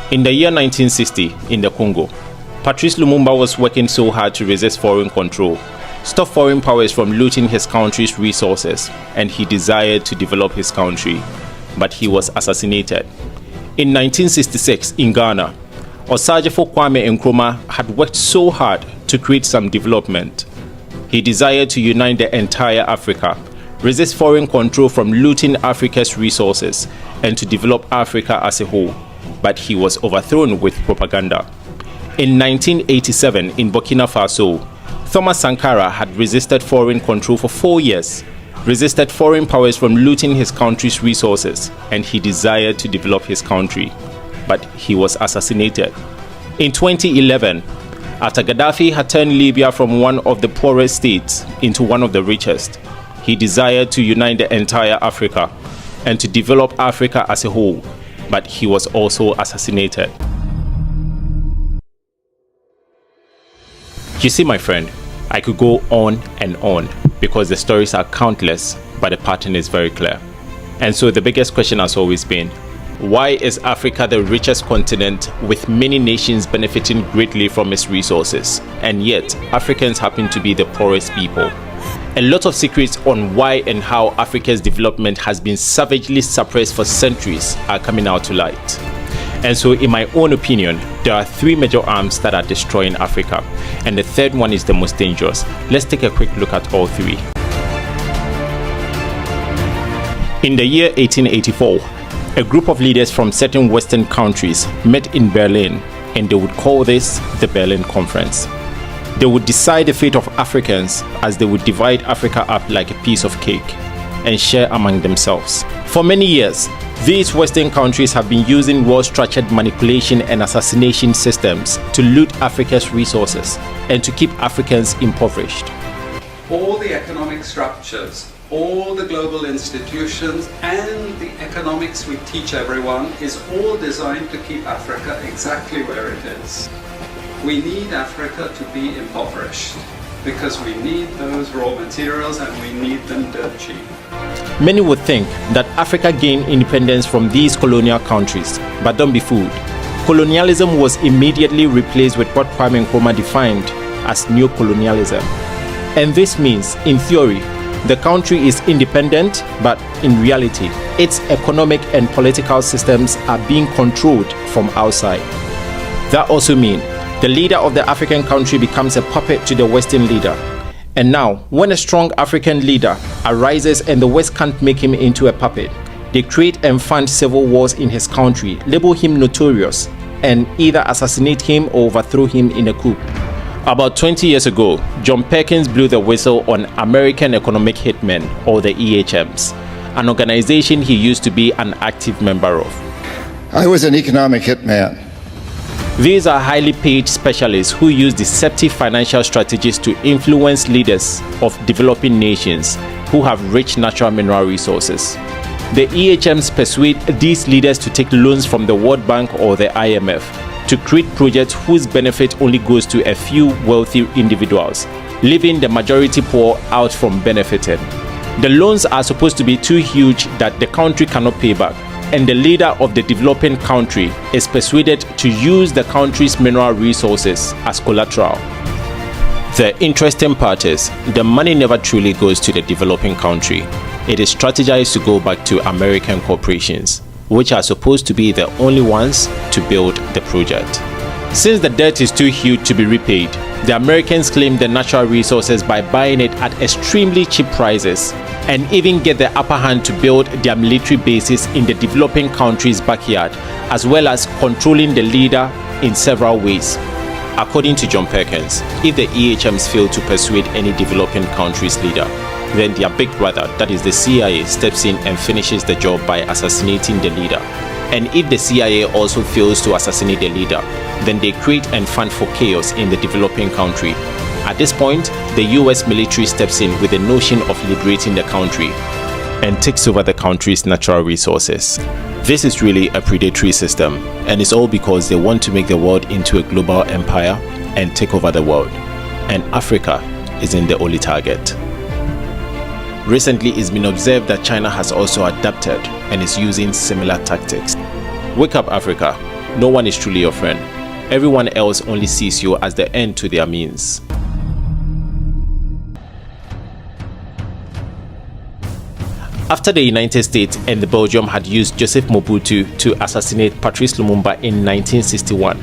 In the year 1960, in the Congo, Patrice Lumumba was working so hard to resist foreign control, stop foreign powers from looting his country's resources, and he desired to develop his country, but he was assassinated. In 1966, in Ghana, Osagyefo Kwame Nkrumah had worked so hard to create some development. He desired to unite the entire Africa, resist foreign control from looting Africa's resources, and to develop Africa as a whole, but he was overthrown with propaganda. In 1987, in Burkina Faso, Thomas Sankara had resisted foreign control for 4 years, resisted foreign powers from looting his country's resources, and he desired to develop his country, but he was assassinated. In 2011, after Gaddafi had turned Libya from one of the poorest states into one of the richest, he desired to unite the entire Africa and to develop Africa as a whole, but he was also assassinated. You see, my friend, I could go on and on because the stories are countless, but the pattern is very clear. And so the biggest question has always been, why is Africa the richest continent with many nations benefiting greatly from its resources, and yet Africans happen to be the poorest people? A lot of secrets on why and how Africa's development has been savagely suppressed for centuries are coming out to light. And so, in my own opinion, there are 3 major arms that are destroying Africa, and the third one is the most dangerous. Let's take a quick look at all 3. In the year 1884, a group of leaders from certain Western countries met in Berlin, and they would call this the Berlin Conference. They would decide the fate of Africans as they would divide Africa up like a piece of cake and share among themselves. For many years, these Western countries have been using well-structured manipulation and assassination systems to loot Africa's resources and to keep Africans impoverished. All the economic structures, all the global institutions, and the economics we teach everyone is all designed to keep Africa exactly where it is. We need Africa to be impoverished because we need those raw materials and we need them dirt cheap. Many would think that Africa gained independence from these colonial countries, but don't be fooled. Colonialism was immediately replaced with what Kwame Nkrumah defined as neocolonialism. And this means, in theory, the country is independent, but in reality, its economic and political systems are being controlled from outside. That also means the leader of the African country becomes a puppet to the Western leader. And now, when a strong African leader arises and the West can't make him into a puppet, they create and fund civil wars in his country, label him notorious, and either assassinate him or overthrow him in a coup. About 20 years ago, John Perkins blew the whistle on American Economic Hitmen, or the EHMs, an organization he used to be an active member of. I was an economic hitman. These are highly paid specialists who use deceptive financial strategies to influence leaders of developing nations who have rich natural mineral resources. The EHMs persuade these leaders to take loans from the World Bank or the IMF to create projects whose benefit only goes to a few wealthy individuals, leaving the majority poor out from benefiting. The loans are supposed to be too huge that the country cannot pay back, and the leader of the developing country is persuaded to use the country's mineral resources as collateral. The interesting part is, the money never truly goes to the developing country. It is strategized to go back to American corporations, which are supposed to be the only ones to build the project. Since the debt is too huge to be repaid, the Americans claim the natural resources by buying it at extremely cheap prices, and even get the upper hand to build their military bases in the developing country's backyard, as well as controlling the leader in several ways. According to John Perkins, if the EHMs fail to persuade any developing country's leader, then their big brother, that is the CIA, steps in and finishes the job by assassinating the leader. And if the CIA also fails to assassinate the leader, then they create and fund for chaos in the developing country. At this point, the US military steps in with the notion of liberating the country and takes over the country's natural resources. This is really a predatory system, and it's all because they want to make the world into a global empire and take over the world. And Africa isn't the only target. Recently, it's been observed that China has also adapted and is using similar tactics. Wake up, Africa. no one is truly your friend. Everyone else only sees you as the end to their means. After the United States and the Belgium had used Joseph Mobutu to assassinate Patrice Lumumba in 1961,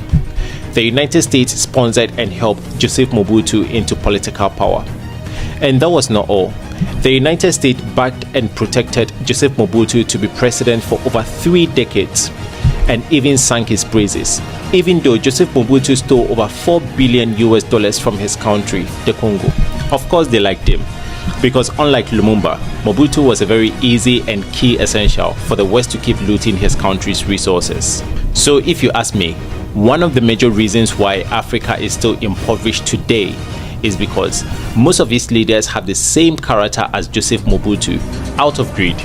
the United States sponsored and helped Joseph Mobutu into political power. And that was not all. The United States backed and protected Joseph Mobutu to be president for over 3 decades, and even sang his praises, even though Joseph Mobutu stole over $4 billion from his country, the Congo. Of course they liked him, because unlike Lumumba, Mobutu was a very easy and key essential for the West to keep looting his country's resources. So if you ask me, one of the major reasons why Africa is still impoverished today is because most of its leaders have the same character as Joseph Mobutu. Out of greed,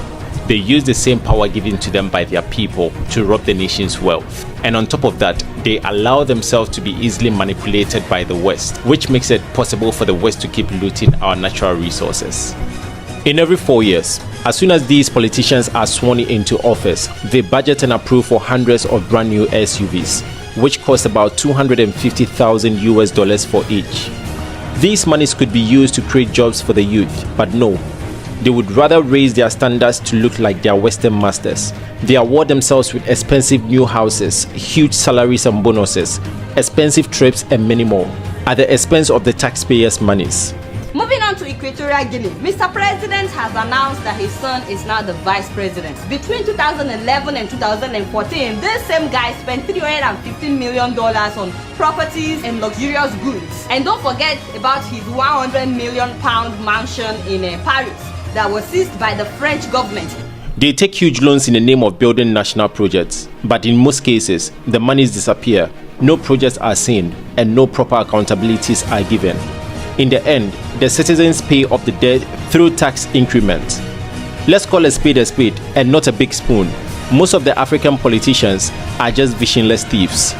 they use the same power given to them by their people to rob the nation's wealth. And on top of that, they allow themselves to be easily manipulated by the West, which makes it possible for the West to keep looting our natural resources. In every 4 years, as soon as these politicians are sworn into office, they budget and approve for hundreds of brand new SUVs, which cost about $250,000 for each. These monies could be used to create jobs for the youth, but no. They would rather raise their standards to look like their Western masters. They award themselves with expensive new houses, huge salaries and bonuses, expensive trips and many more, at the expense of the taxpayers' monies. Moving on to Equatorial Guinea, Mr. President has announced that his son is now the vice president. Between 2011 and 2014, this same guy spent $315 million on properties and luxurious goods. And don't forget about his £100 million mansion in Paris that was seized by the French government. They take huge loans in the name of building national projects, but in most cases, the monies disappear, no projects are seen, and no proper accountabilities are given. In the end, the citizens pay off the debt through tax increments. Let's call a spade and not a big spoon. Most of the African politicians are just visionless thieves.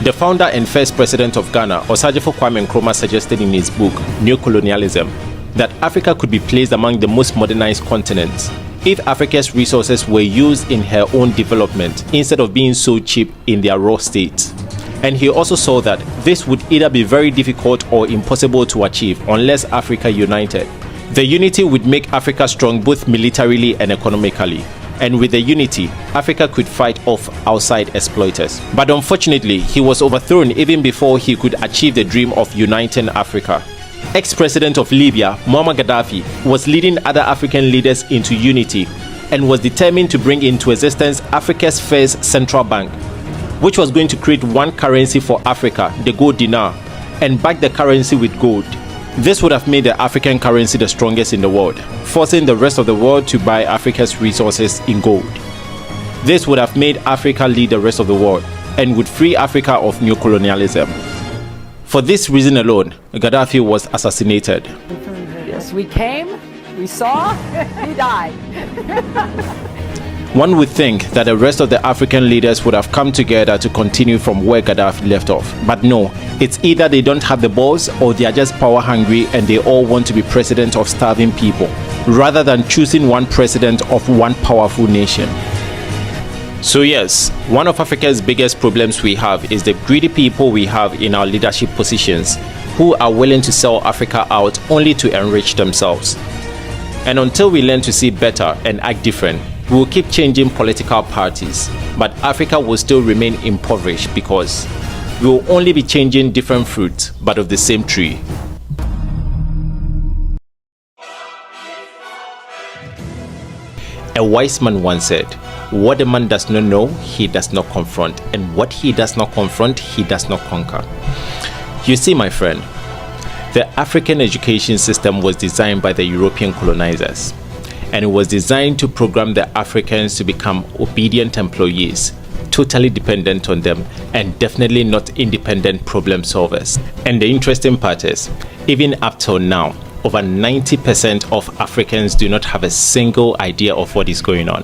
The founder and first president of Ghana, Osagyefo Kwame Nkrumah, suggested in his book, Neocolonialism, that Africa could be placed among the most modernized continents if Africa's resources were used in her own development instead of being so cheap in their raw state. And he also saw that this would either be very difficult or impossible to achieve unless Africa united. The unity would make Africa strong both militarily and economically. And with the unity, Africa could fight off outside exploiters. But unfortunately, he was overthrown even before he could achieve the dream of uniting Africa. Ex-president of Libya, Muammar Gaddafi, was leading other African leaders into unity and was determined to bring into existence Africa's first central bank, which was going to create one currency for Africa, the gold dinar, and back the currency with gold. This would have made the African currency the strongest in the world, forcing the rest of the world to buy Africa's resources in gold. This would have made Africa lead the rest of the world and would free Africa of neocolonialism. For this reason alone, Gaddafi was assassinated. Yes, we came, we saw, he died. One would think that the rest of the African leaders would have come together to continue from where Gaddafi left off. But no, it's either they don't have the balls or they are just power hungry and they all want to be president of starving people, rather than choosing one president of one powerful nation. So yes, one of Africa's biggest problems we have is the greedy people we have in our leadership positions who are willing to sell Africa out only to enrich themselves. And until we learn to see better and act different, we will keep changing political parties, but Africa will still remain impoverished because we will only be changing different fruits, but of the same tree. A wise man once said, "What a man does not know, he does not confront, and what he does not confront, he does not conquer." You see, my friend, the African education system was designed by the European colonizers, and it was designed to program the Africans to become obedient employees, totally dependent on them, and definitely not independent problem solvers. And the interesting part is, even up till now, over 90% of Africans do not have a single idea of what is going on.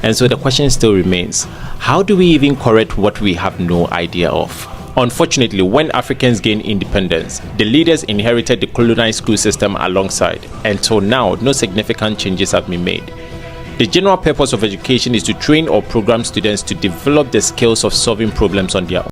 And so the question still remains, how do we even correct what we have no idea of? Unfortunately, when Africans gained independence, the leaders inherited the colonized school system alongside. Until now, no significant changes have been made. The general purpose of education is to train or program students to develop the skills of solving problems on their own.